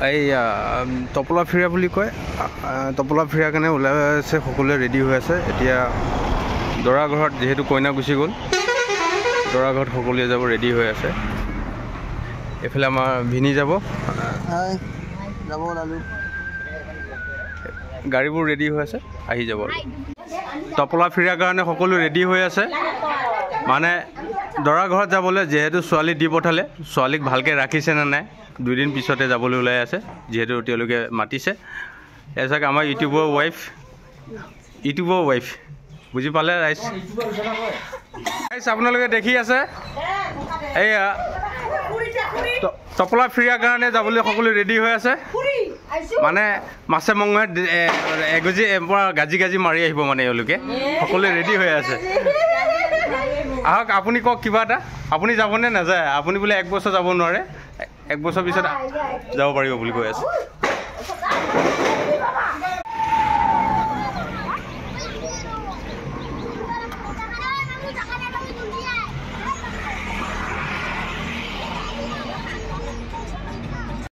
এই টপলা ফিৰা বুলি কয় টপলা ফিৰাৰ কাৰণে ওলাই আছে সকলোৱে ৰেডি হৈ আছে এতিয়া দৰা ঘৰত যেহেতু কইনা গুচি গ'ল দৰা ঘৰত সকলোৱে যাব ৰেডি হৈ আছে এফালে আমাৰ ভিনি যাব গাড়ীবোৰ ৰেডি হৈ আছে আহি যাব টপলা ফিৰাৰ কাৰণে সকলো ৰেডি হৈ আছে মানে দৰা ঘৰত যাবলৈ যেহেতু ছোৱালী দি পঠালে ছোৱালীক ভালকৈ ৰাখিছে নে নাই দুদিন পিছতে যাবলৈ ওলাই আছে যেহেতু তেওঁলোকে মাতিছে এজাক আমাৰ ইউটিউবৰ ৱাইফ বুজি পালে ৰাইজ আপোনালোকে দেখি আছে এয়া টপলা ফিৰাৰ কাৰণে যাবলৈ সকলো ৰেডি হৈ আছে মানে মাছে মঙহে এগজি পৰা গাজি মাৰি আহিব মানে এওঁলোকে সকলোৱে ৰেডি হৈ আছে আহক আপুনি কওক কিবা এটা আপুনি যাবনে নাযায় আপুনি বোলে 1 বছৰ যাব নোৱাৰে 1 বছৰ পিছত যাব পাৰিব বুলি কৈ আছে